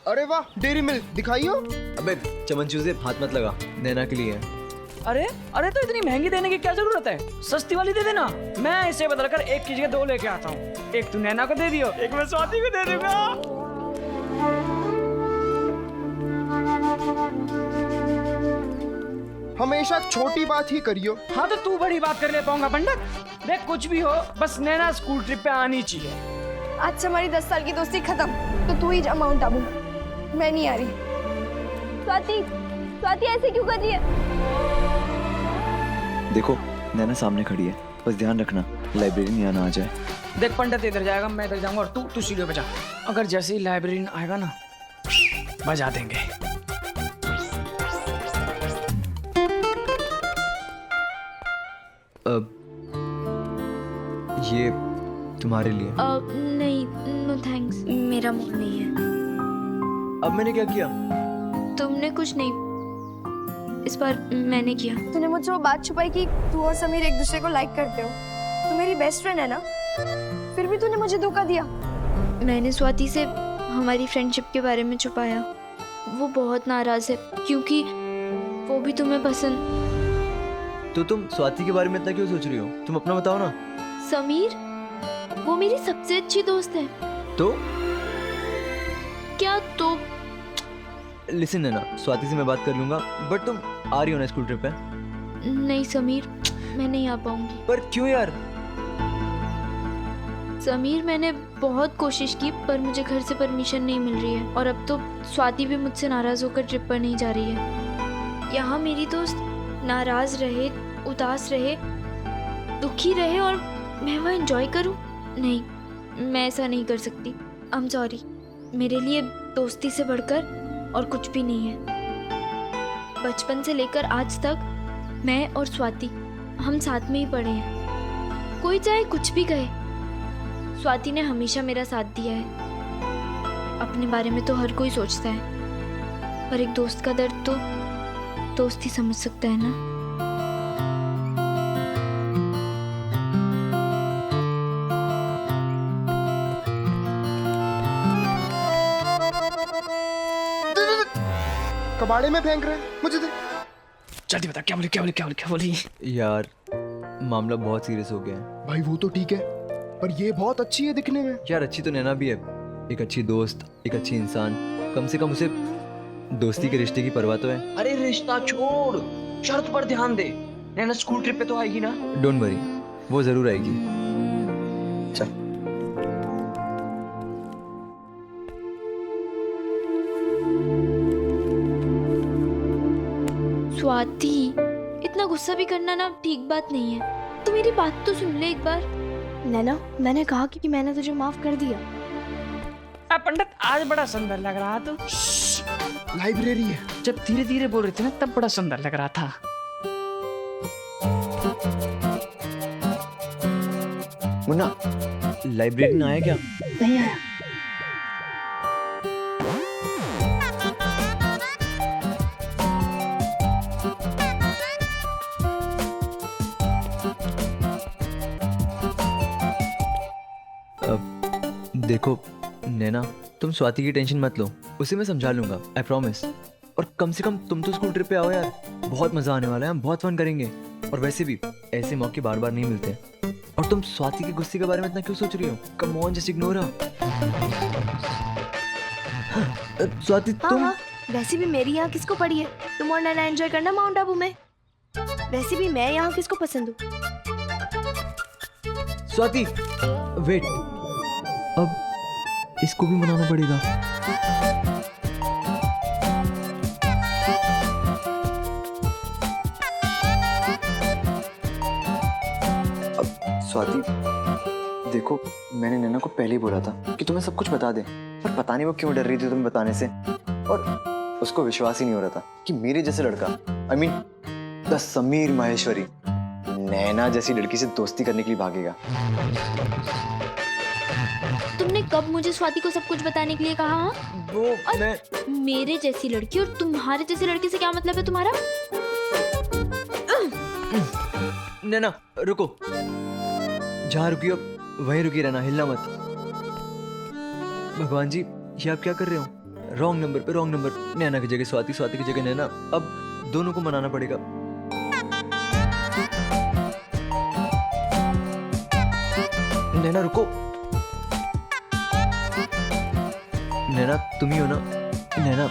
अरे वाह, dairy milk दिखाइयो। अबे चमन चूजे हाथ मत लगा, नैना के लिए है। अरे अरे तो इतनी महंगी देने की क्या जरूरत है, सस्ती वाली दे देना। मैं इसे बदलकर एक की जगह 2 लेके आता हूँ। एक तू नैना को दे दियो, एक मैं स्वाति को दे दूंगा। हमेशा छोटी बात ही करियो। हाँ तो तू बड़ी बात कर ले पाऊंगा पंडित। देख कुछ भी हो, बस नैना स्कूल ट्रिप पे आनी चाहिए। आज से हमारी 10 साल की दोस्ती खत्म। तो तू ही जा माउंट आबू, मैं नहीं आ रही। स्वाति, स्वाति ऐसे क्यों कर रही है? देखो नैना सामने खड़ी है, बस ध्यान रखना लाइब्रेरी नहीं आना आ जाए। देख पंडित इधर जाएगा, मैं इधर जाऊंगा, और तू सीढ़ियों पे जा। अगर जैसे ही लाइब्रेरी आएगा ना, बजा देंगे। अब ये तुम्हारे लिए। नहीं, नो थैंक्स, मेरा मूड नहीं है। अब मैंने क्या किया? तुमने कुछ नहीं, इस बार मैंने किया। तूने मुझसे वो बात छुपाई कि तू और समीर एक दूसरे को लाइक करते हो। तू मेरी बेस्ट फ्रेंड है ना, फिर भी तूने मुझे धोखा दिया। मैंने स्वाति से हमारी फ्रेंडशिप के बारे में छुपाया। वो बहुत नाराज है क्योंकि वो भी तुम्हें पसंद। तो तुम स्वाति के बारे में इतना क्यों सोच रही हो? तुम अपना बताओ ना। समीर, वो मेरी सबसे अच्छी दोस्त है। तो क्या तो? लिसन है ना, स्वाति से मैं बात कर लूंगा, बट तुम आ रही हो ना स्कूल ट्रिप पे? नहीं समीर, मैं नहीं आ पाऊंगी। पर क्यों यार? समीर, मैंने बहुत कोशिश की पर मुझे घर से परमिशन नहीं मिल रही है, और अब तो स्वाति भी मुझसे नाराज होकर ट्रिप पर नहीं जा रही है। यहाँ मेरी दोस्त नाराज रहे, उदास रहे, दुखी रहे और मैं वह एंजॉय करूं? नहीं, मैं ऐसा नहीं कर सकती। I am sorry. मेरे लिए दोस्ती से बढ़कर और कुछ भी नहीं है। बचपन से लेकर आज तक मैं और स्वाति हम साथ में ही पढ़े हैं। कोई चाहे कुछ भी कहे, स्वाति ने हमेशा मेरा साथ दिया है। अपने बारे में तो हर कोई सोचता है, पर एक दोस्त का दर्द तो दोस्त ही समझ सकता है ना। कबाड़े में फेंक रहे हैं, मुझे दे। जल्दी बता, क्या बोली क्या बोली क्या बोली क्या बोली? यार मामला बहुत सीरियस हो गया है। भाई वो तो ठीक है, पर ये बहुत अच्छी है दिखने में। यार अच्छी तो नैना भी है, एक अच्छी दोस्त, एक अच्छी इंसान। कम से कम उसे दोस्ती के रिश्ते की परवाह तो है। अरे रिश्ता छोड़, शर्त पर ध्यान दे। नैना स्कूल ट्रिप पे तो आएगी ना? डोंट वरी, वो जरूर आएगी। चल। स्वाति, इतना गुस्सा भी करना ना ठीक बात नहीं है। तू मेरी बात तो सुन ले एक बार। नैना, मैंने कहा कि मैंने तुझे माफ कर दिया। पंडित आज बड़ा सुंदर लग रहा था। लाइब्रेरी है। जब धीरे धीरे बोल रहे थे ना, तब बड़ा सुंदर लग रहा था। मुन्ना, लाइब्रेरी में आया क्या? नहीं आया। देखो नैना, तुम स्वाति की टेंशन मत लो, उसे मैं समझा लूंगा, आई प्रॉमिस। और कम से कम तुम तो स्कूल ट्रिप पे आओ यार, बहुत मजा आने वाला है, हम बहुत फन करेंगे। और वैसे भी ऐसे मौके बार बार नहीं मिलते। और तुम स्वाति के गुस्से के बारे में इतना क्यों सोच रही हो? Come on, just ignore her. Swati तुम हाँ, वैसे भी मेरी यहाँ किसको पड़ी है? तुम और नैना एंजॉय करना माउंट आबू में। वैसे भी मैं यहाँ किसको पसंद हूँ? स्वाति वेट, अब इसको भी मनाना पड़ेगा। अब स्वाति देखो, मैंने नैना को पहले ही बोला था कि तुम्हें सब कुछ बता दे, पर पता नहीं वो क्यों डर रही थी तुम्हें बताने से। और उसको विश्वास ही नहीं हो रहा था कि मेरे जैसे लड़का, I mean the Sameer Maheshwari, Naina जैसी लड़की से दोस्ती करने के लिए भागेगा। तुमने कब मुझे स्वाति को सब कुछ बताने के लिए कहा? हाँ? वो मैं मेरे जैसी लड़की और तुम्हारे जैसे लड़के से क्या मतलब है तुम्हारा? नैना रुको, जहाँ रुकी हो वहीं रुकी रहना, हिलना मत। भगवान जी, ये आप क्या कर रहे हो? रॉन्ग नंबर पे रॉन्ग नंबर। नैना की जगह स्वाति, स्वाति की जगह नैना। अब दोनों को मनाना पड़ेगा। नैना रुको। नैना तुम ही हो ना? नैना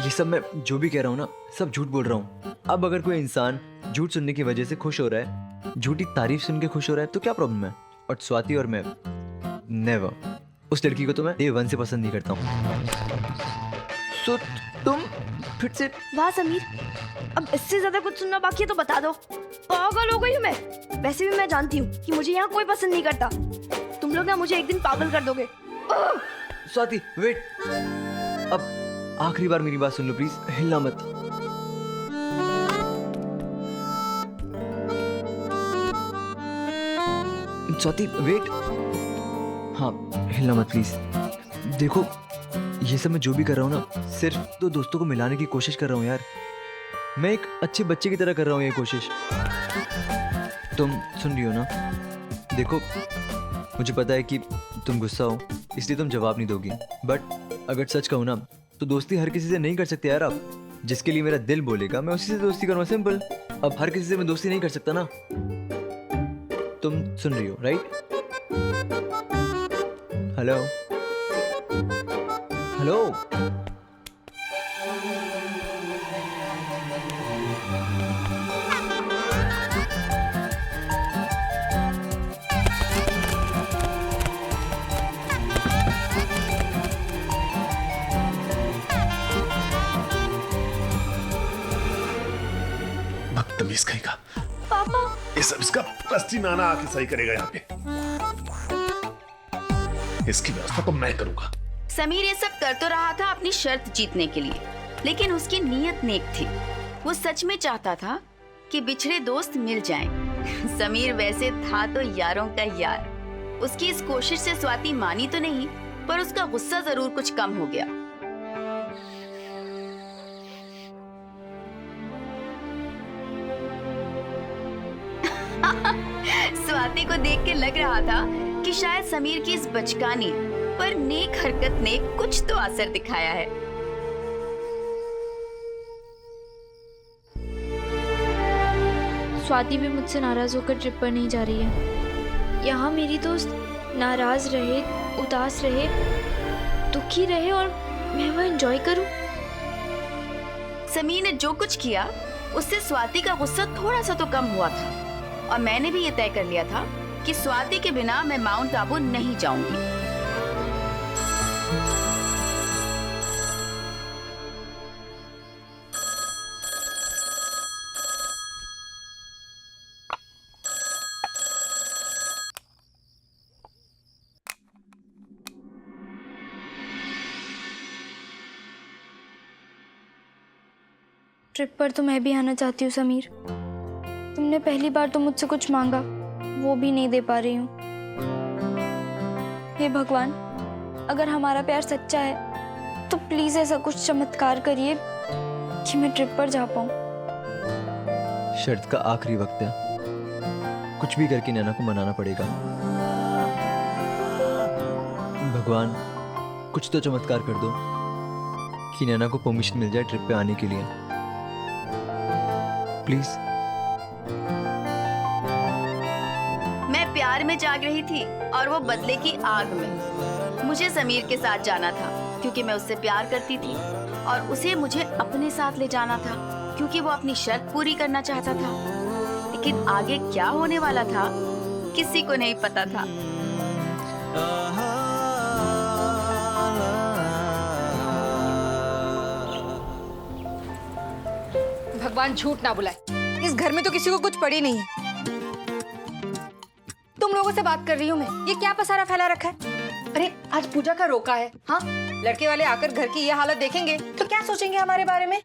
ये सब मैं जो भी कह रहा हूँ ना, सब झूठ बोल रहा हूँ। अब अगर कोई इंसान झूठ सुनने की वजह से खुश हो रहा है, झूठी तारीफ सुन के खुश हो रहा है, तो क्या प्रॉब्लम है? और स्वाति और मैं नेवर। उस लड़की को तो मैं डे 1 से पसंद नहीं करता हूँ। तो तुम फिर से वाह समीर, अब इससे ज्यादा कुछ सुनना बाकी है तो बता दो। पागल हो गई हूँ मैं। वैसे भी मैं जानती हूँ कि मुझे यहाँ कोई पसंद नहीं करता। तुम लोग ना मुझे एक दिन पागल कर दोगे। स्वाति वेट, अब आखिरी बार मेरी बात सुन लो प्लीज, हिलना मत। स्वाति वेट, हाँ हिलना मत प्लीज। देखो ये सब मैं जो भी कर रहा हूँ ना, सिर्फ दो दोस्तों को मिलाने की कोशिश कर रहा हूँ यार। मैं एक अच्छे बच्चे की तरह कर रहा हूँ ये कोशिश। तुम सुन रही हो ना? देखो मुझे पता है कि तुम गुस्सा हो, इसलिए तुम जवाब नहीं दोगी, बट अगर सच कहूँ ना तो दोस्ती हर किसी से नहीं कर सकते यार आप। जिसके लिए मेरा दिल बोलेगा मैं उसी से दोस्ती करूँगा, सिंपल। अब हर किसी से मैं दोस्ती नहीं कर सकता ना। तुम सुन रही हो राइट? Hello hello. बदतमीज कहीं का। पापा ये सब इसका ट्रस्टी नाना आके सही करेगा यहाँ पे। इसकी व्यवस्था तो मैं करूंगा। समीर ये सब कर तो रहा था अपनी शर्त जीतने के लिए, लेकिन उसकी नीयत नेक थी। वो सच में चाहता था कि बिछड़े दोस्त मिल जाएं। समीर वैसे था तो यारों का यार। उसकी इस कोशिश से स्वाति मानी तो नहीं, पर उसका गुस्सा जरूर कुछ कम हो गया। स्वाति को देख के लग रहा था कि शायद समीर की इस बचकानी पर नेक हरकत ने कुछ तो असर दिखाया है। स्वाति भी मुझसे नाराज होकर ट्रिप पर नहीं जा रही है। यहाँ मेरी दोस्त नाराज रहे, उदास रहे, दुखी रहे और मैं वह एंजॉय करूं। समीर ने जो कुछ किया उससे स्वाति का गुस्सा थोड़ा सा तो कम हुआ था, और मैंने भी ये तय कर लिया था कि स्वाति के बिना मैं माउंट आबू नहीं जाऊंगी। ट्रिप पर तो मैं भी आना चाहती हूँ समीर। तुमने पहली बार तो मुझसे कुछ मांगा, वो भी नहीं दे पा रही हूँ। हे भगवान, अगर हमारा प्यार सच्चा है तो प्लीज ऐसा कुछ चमत्कार करिए कि मैं ट्रिप पर जा पाऊँ। शर्त का आखिरी वक्त है, कुछ भी करके नैना को मनाना पड़ेगा। भगवान कुछ तो चमत्कार कर दो कि नैना को परमिशन मिल जाए ट्रिप पे आने के लिए, प्लीज। मैं प्यार में जाग रही थी और वो बदले की आग में। मुझे समीर के साथ जाना था क्योंकि मैं उससे प्यार करती थी, और उसे मुझे अपने साथ ले जाना था क्योंकि वो अपनी शर्त पूरी करना चाहता था। लेकिन आगे क्या होने वाला था किसी को नहीं पता था। भगवान झूठ ना बुलाए, इस घर में तो किसी को कुछ पड़ी नहीं है। तुम लोगों से बात कर रही हूँ मैं, ये क्या पसारा फैला रखा है? अरे आज पूजा का रोका है। हाँ, लड़के वाले आकर घर की ये हालत देखेंगे तो क्या सोचेंगे हमारे बारे में?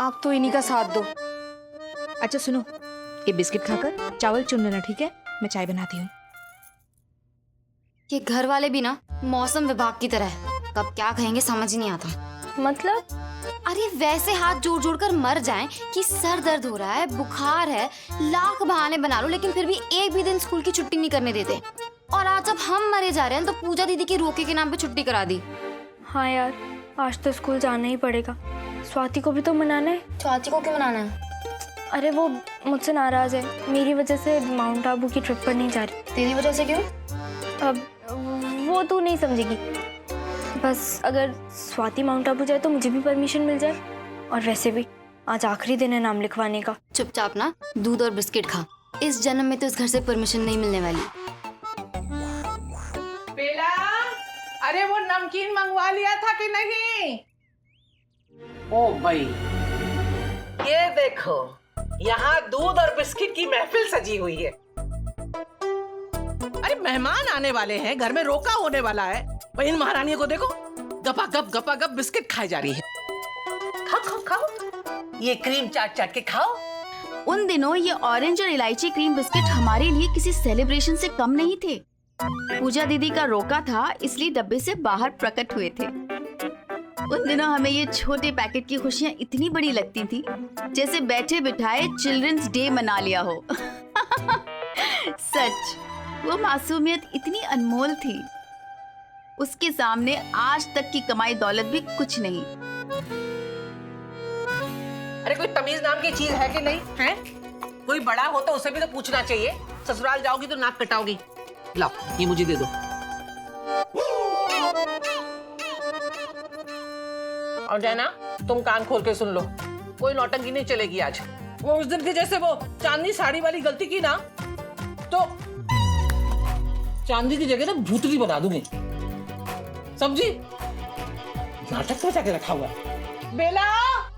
आप तो इन्हीं का साथ दो। अच्छा सुनो, ये बिस्किट खाकर चावल चुन लेना, ठीक है? मैं चाय बनाती हूँ। ये घर वाले भी ना मौसम विभाग की तरह है, कब क्या कहेंगे समझ ही नहीं आता। मतलब अरे वैसे हाथ जोड़ जोड़ कर मर जाएं कि सर दर्द हो रहा है, बुखार है, लाख बहाने बना लो, लेकिन फिर भी एक भी दिन स्कूल की छुट्टी नहीं करने देते। और आज जब हम मरे जा रहे हैं तो पूजा दीदी की रोके के नाम पे छुट्टी करा दी। हाँ यार, आज तो स्कूल जाना ही पड़ेगा। स्वाति को भी तो मनाना है। स्वाति को क्यों मनाना है? अरे वो मुझसे नाराज है, मेरी वजह से माउंट आबू की ट्रिप पर नहीं जा रही। तेरी वजह से क्यों? अब वो तू नहीं समझेगी। बस अगर स्वाति माउंट आबू जाए तो मुझे भी परमिशन मिल जाए। और वैसे भी आज आखिरी दिन है नाम लिखवाने का। चुपचाप ना दूध और बिस्किट खा, इस जन्म में तो इस घर से परमिशन नहीं मिलने वाली। बेला, अरे वो नमकीन मंगवा लिया था कि नहीं? ओ भाई, ये देखो, यहाँ दूध और बिस्किट की महफिल सजी हुई है। अरे मेहमान आने वाले हैं, घर में रोका होने वाला है। इन महारानियों को देखो, गपा गप बिस्किट खाई जा रही है। खाओ खाओ खाओ, ये क्रीम चाट चाट के खाओ। उन दिनों ये ऑरेंज और इलायची क्रीम बिस्किट हमारे लिए किसी सेलिब्रेशन से कम नहीं थे। पूजा दीदी का रोका था, इसलिए डब्बे से बाहर प्रकट हुए थे। उन दिनों हमें ये छोटे पैकेट की खुशियाँ इतनी बड़ी लगती थी, जैसे बैठे बिठाए चिल्ड्रंस डे मना लिया हो। सच, वो मासूमियत इतनी अनमोल थी, उसके सामने आज तक की कमाई दौलत भी कुछ नहीं। अरे कोई तमीज नाम की चीज है कि नहीं है? कोई बड़ा हो तो उसे भी तो पूछना चाहिए। ससुराल जाओगी तो नाक कटाओगी। लाओ, ये मुझे दे दो। और जाना, तुम कान खोल के सुन लो, कोई नौटंकी नहीं चलेगी आज। वो उस दिन के जैसे वो चांदनी साड़ी वाली गलती की ना, तो चांदी की जगह ना भूतली बना दूंगी, समझी? नाटक में जाके रखा हुआ है। बेला।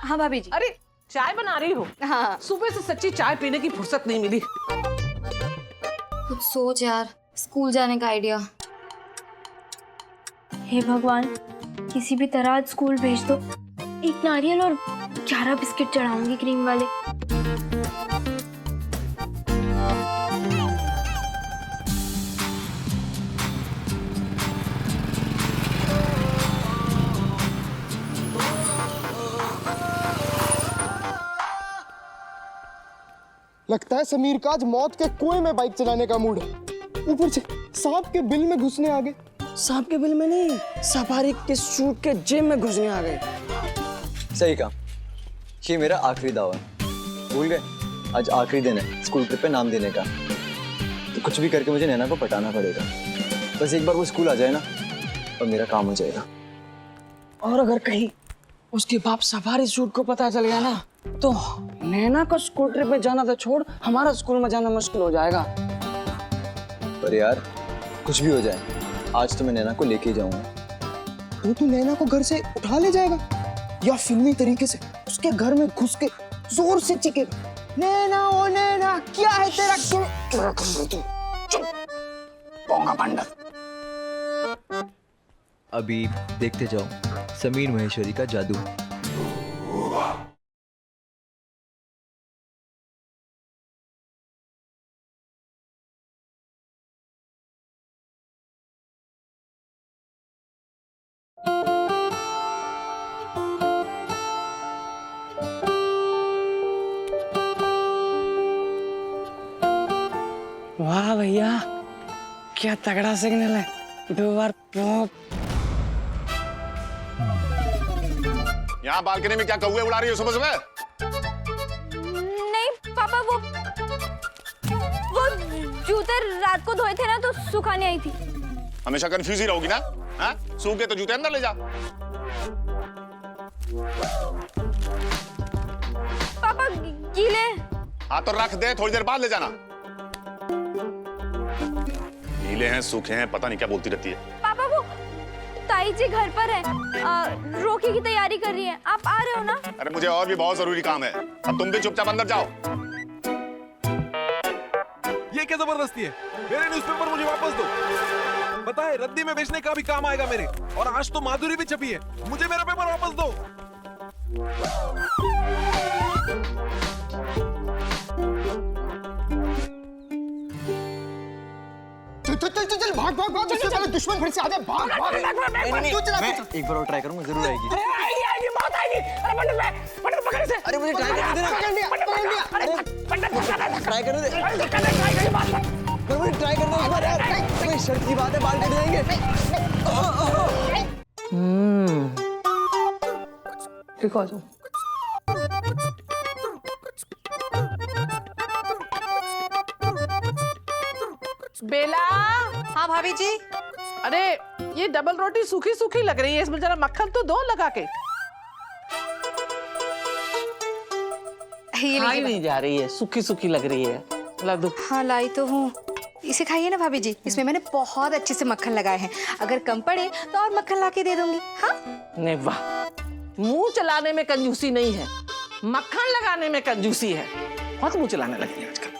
हाँ भाभी जी। अरे चाय बना रही हो? हाँ। सुबह से सच्ची चाय पीने की फुर्सत नहीं मिली। कुछ सोच यार, स्कूल जाने का आइडिया। हे भगवान, किसी भी तरह आज स्कूल भेज दो। एक नारियल और 11 बिस्किट चढ़ाऊंगी क्रीम वाले। लगता है समीर का आज मौत के कुएं में बाइक चलाने का मूड है। ऊपर से सांप के बिल में घुसने आ गए। सांप के बिल में नहीं, सफारी के सूट के जेब में घुसने आ गए। सही कहा, ये मेरा आखिरी दावा है। भूल गए, आज आखिरी दिन है स्कूल ट्रिप पे नाम देने का, तो कुछ भी करके मुझे नैना को पटाना पड़ेगा। बस एक बार वो स्कूल आ जाए ना, और मेरा काम हो जाएगा। और अगर कहीं उसके बाप सफारी सूट को पता चल गया ना, तो नैना को स्कूल ट्रिप में जाना तो छोड़, हमारा स्कूल में जाना मुश्किल हो जाएगा। पर यार कुछ भी हो जाए, आज तो मैं नैना को लेके जाऊंगा। तो तू नैना को घर से उठा ले जाएगा या फिल्मी तरीके से उसके घर में घुस के जोर से चीखेगा, नैना ओ नैना, क्या है तेरा? क्या कर रहे तू? चुप, पोंगा पंडित। अभी देखते जाओ समीर महेश्वरी का जादू। वाह भैया, क्या तगड़ा सिग्नल है। 2 बार पॉप। यहाँ बालकनी में क्या कौवे उड़ा रही हो सुबह सुबह? नहीं पापा, वो जूते रात को धोए थे ना, तो सुखाने आई थी। हमेशा कंफ्यूज ही रहोगी ना? हाँ? सूखे तो जूते अंदर ले जा। पापा गीले। हाँ तो रख दे, थोड़ी देर बाद ले जाना। गीले हैं सूखे हैं, पता नहीं क्या बोलती रहती है। पापा वो ताई जी घर पर है, रोकी की तैयारी कर रही है। आप आ रहे हो ना? अरे मुझे और भी बहुत जरूरी काम है, अब तुम भी चुपचाप अंदर जाओ। ये क्या जबरदस्ती है? मेरे न्यूज़पेपर मुझे वापस दो। पता है रद्दी में बेचने का भी काम आएगा मेरे। और आज तो माधुरी भी छपी है, मुझे मेरा पेपर वापस दो। चल भाग भाग भाग, इससे पहले दुश्मन फिर से आ जाए। भाग भाग। मैं एक बार और ट्राई करूंगा, जरूर आएगी। आएगी, बहुत आएगी। पंडित पकड़ से। अरे मुझे ट्राई करने दे ना। पकड़ लिया। पंडित ट्राई करने दे। ट्राई करिए बात। पर मुझे ट्राई करने दे एक बार यार। कोई शर्त की बात है, बाल कट जाएंगे। ठीक हो जाओ। बेला। हाँ भाभी जी। अरे ये डबल रोटी सूखी सूखी लग रही है, इसमें जरा मक्खन तो दो लगा के। ये खाई लीजिए। नहीं जा रही है, सूखी सूखी लग रही है। ला दो। हाँ लाई तो हूँ। इसे खाइए ना भाभी जी, इसमें मैंने बहुत अच्छे से मक्खन लगाए हैं। अगर कम पड़े तो और मक्खन ला के दे दूंगी। हाँ नहीं वाह, मुंह चलाने में कंजूसी नहीं है, मक्खन लगाने में कंजूसी है। बहुत मुंह चलाने लगी है आजकल।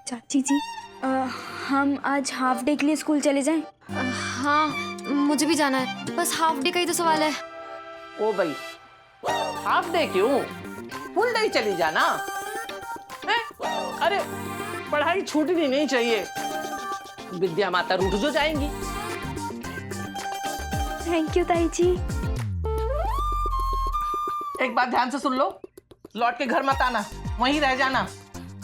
चाची जी हम आज हाफ डे के लिए स्कूल चले जाएं? हाँ मुझे भी जाना है, बस हाफ डे का ही तो सवाल है। ओ भाई, हाफ डे क्यों, फुल डे चली जाना। अरे पढ़ाई छूटनी नहीं चाहिए, विद्या माता रूठ जो जाएंगी। थैंक यू ताई जी। एक बात ध्यान से सुन लो, लौट के घर मत आना, वहीं रह जाना।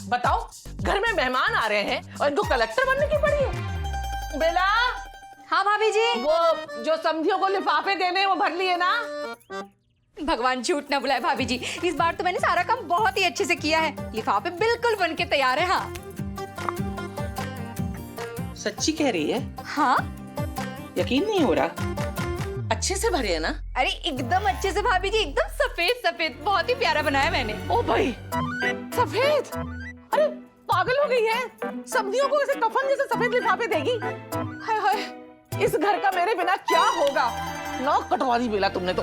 बताओ, घर में मेहमान आ रहे हैं और इनको कलेक्टर बनने की पड़ी है। बेला। हाँ भाभी जी। वो जो समधियों को लिफाफे देने वो भर लिए ना। भगवान झूठ ना बुलाए भाभी जी, इस बार तो मैंने सारा काम बहुत ही अच्छे से किया है। लिफाफे बिल्कुल बन के तैयार है। हाँ सच्ची कह रही है? हाँ यकीन नहीं हो रहा, अच्छे से भरे है ना? अरे एकदम अच्छे से भाभी जी, एकदम सफेद सफेद, बहुत ही प्यारा बनाया मैंने। ओ भाई, सफेद? अरे पागल हो गई है, समधियों को ऐसे कफन जैसे सफेद लिफाफे देगी? हाय हाय, इस घर का मेरे बिना क्या होगा। नाक कटवा दी बेला तुमने तो।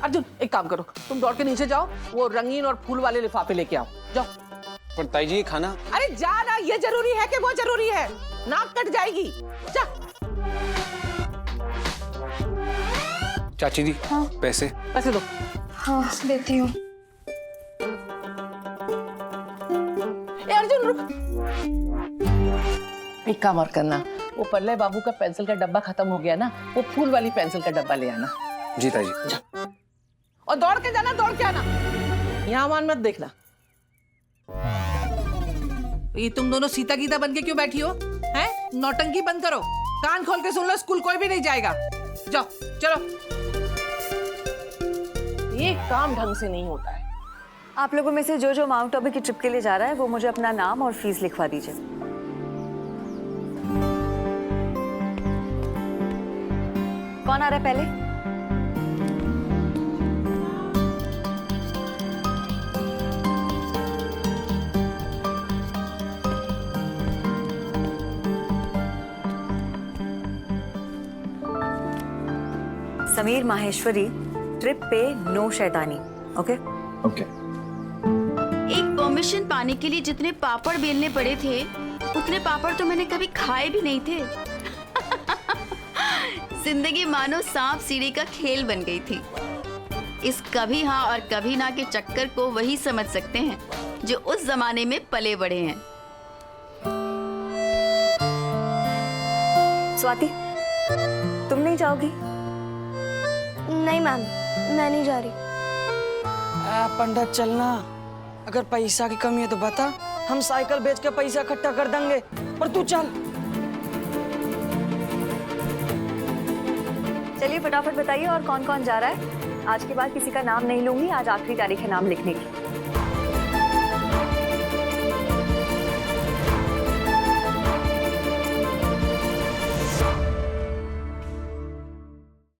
अर्जुन एक काम करो, तुम दौड़ के नीचे जाओ, वो रंगीन और फूल वाले लिफाफे लेके आओ, जाओ। पर ताई जी ये खाना। अरे जा ना, ये जरूरी है कि वो जरूरी है? नाक कट जाएगी, जा। चाची जी पैसे। पैसे दो। हाँ देती हूँ। अर्जुन रुक, एक काम और करना, वो पल्ले बाबू का पेंसिल का डब्बा खत्म हो गया ना, वो फूल वाली पेंसिल का डब्बा ले आना। जी ताई जी। और दौड़ के जाना, दौड़ के आना, यहाँ मान मत देखना। ये तुम दोनों सीता गीता बन के क्यों बैठी हो? हैं? नौटंकी बंद करो, कान खोल के सुन लो, स्कूल कोई भी नहीं जाएगा। जाओ चलो, ये काम ढंग से नहीं होता है। आप लोगों में से जो जो माउंट आबू की ट्रिप के लिए जा रहा है वो मुझे अपना नाम और फीस लिखवा दीजिए। कौन आ रहा है पहले? समीर माहेश्वरी, ट्रिप पे नो शैतानी। Okay okay. एक परमिशन पाने के लिए जितने पापड़ बेलने पड़े थे, उतने पापड़ तो मैंने कभी खाए भी नहीं थे। जिंदगी मानो सांप सीढ़ी का खेल बन गई थी। इस कभी हाँ और कभी ना के चक्कर को वही समझ सकते हैं जो उस जमाने में पले बड़े हैं। स्वाति, तुम नहीं जाओगी? नहीं मैम, मैं नहीं जा रही। पंडित चलना, अगर पैसा की कमी है तो बता, हम साइकिल बेच के पैसा इकट्ठा कर देंगे, पर तू चल। चलिए फटाफट बताइए और कौन कौन जा रहा है। आज के बाद किसी का नाम नहीं लूंगी, आज आखिरी तारीख है नाम लिखने की।